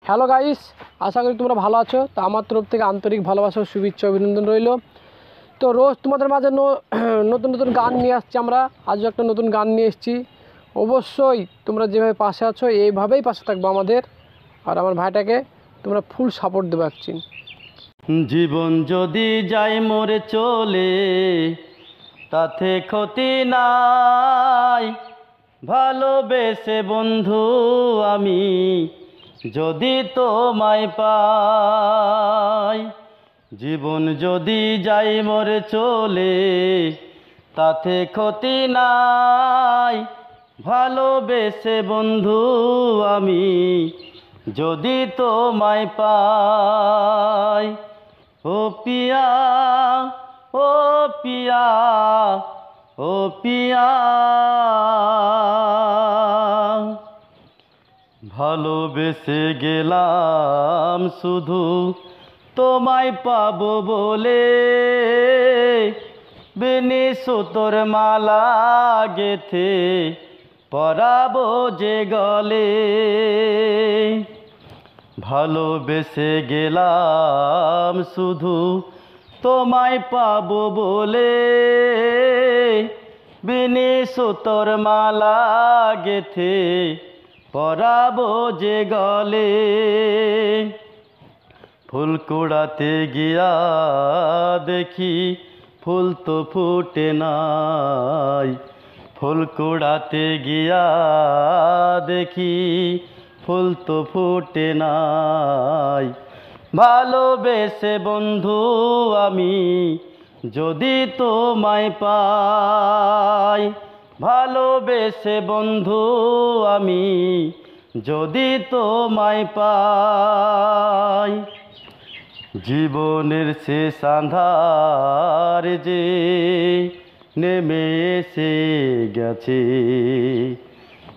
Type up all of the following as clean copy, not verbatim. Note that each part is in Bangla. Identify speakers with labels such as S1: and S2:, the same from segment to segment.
S1: হ্যালো গাইস, আশা করি তোমরা ভালো আছো। তো আমার তরফ থেকে আন্তরিক ভালোবাসা ও শুভেচ্ছা অভিনন্দন রইল। তো রোজ তোমাদের মাঝে নতুন নতুন গান নিয়ে আসছি। আমরা আজও একটা নতুন গান নিয়ে এসেছি। অবশ্যই তোমরা যেভাবে পাশে আছো এইভাবেই পাশে থাকবো আমাদের, আর আমার ভাইটাকে তোমরা ফুল সাপোর্ট দেবো একদিন।
S2: জীবন যদি যাই মরে চলে তাতে ক্ষতি নাই, ভালোবেসে বন্ধু আমি যদি তোমায় পাই। জীবন যদি যাই মরে চলে তাতে ক্ষতি নাই, ভালোবেসে বন্ধু আমি যদি তোমায় পাই। ও পিয়া, ও পিয়া, ও পিয়া, ভালোবেসে গেলাম শুধু তোমায় পাবো বলে, বেনি সুতোর মালা গেথে পরাবো যে গলে। ভালোবেসে গেলাম শুধু তোমায় পাবো বলে, বিনি সুতোর মালা গেথে পরাবো যে গলে। ফুল কুড়াতে গিয়া দেখি ফুল তো ফুটে নাই, ফুল কুড়াতে গিয়া দেখি ফুল তো ফুটে নাই। ভালোবেসে বন্ধু আমি যদি তোমায় পাই, ভালোবেসে বন্ধু আমি যদি তোমায় পাই। জীবনের শেষ আঁধার যে নেমে এসে গেছে,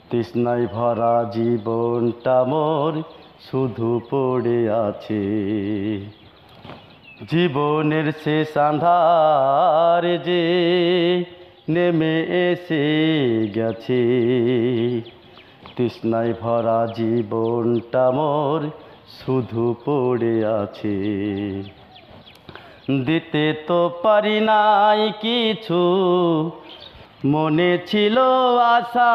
S2: তৃষ্ণায় ভরা জীবনটা মোর শুধু পড়ে আছে। জীবনের শেষ আঁধার যে নেমে এসে গেছে, তৃষ্ণায় ভরা জীবনটা মোর শুধু পড়ে আছে। দিতে তো পারি নাই কিছু, মনে ছিল আশা,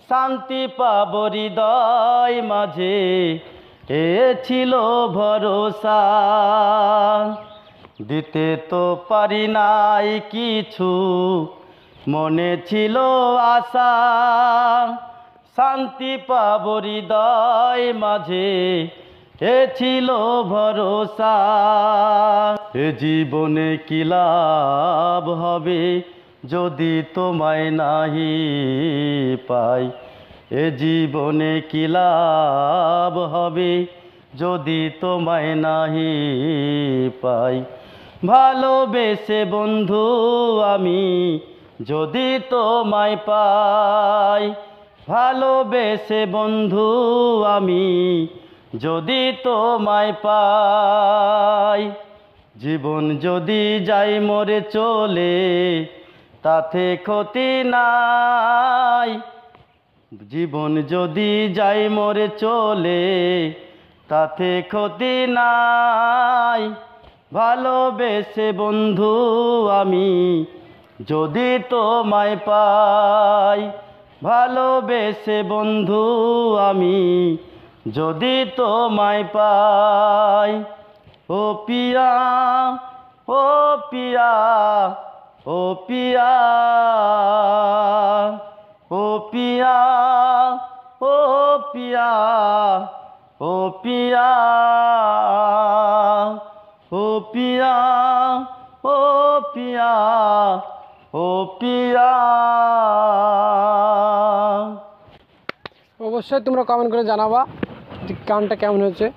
S2: শান্তি পাব হৃদয় মাঝে এ ছিল ভরসা। দিতে তো পারি নাই কিছু, মনে ছিল আশা, শান্তি পাব হৃদয় মাঝে এ ছিল ভরসা। এ জীবনে কি লাভ হবে যদি তোমায় নাহি পাই, এ জীবনে কি লাভ হবে যদি তোমায় নাহি পাই। ভালোবেসে বন্ধু আমি যদি তোমায় পাই, ভালোবেসে বন্ধু আমি যদি তোমায় পাই। জীবন যদি যাই মরে চলে তাতে ক্ষতি নাই, জীবন যদি যাই মরে চলে তাতে ক্ষতি নাই। ভালোবেসে বন্ধু আমি যদি তোমায় পাই, ভালোবেসে বন্ধু আমি যদি তোমায় পাই। ও পিয়া, ও পিয়া, ও পিয়া, ও পিয়া, ও পিয়া, ও পিয়া, ও পিয়া, ও পিয়া, ও পিয়া।
S1: অবশ্যই তোমরা কমেন্ট করে জানাবা যে গানটা কেমন হয়েছে।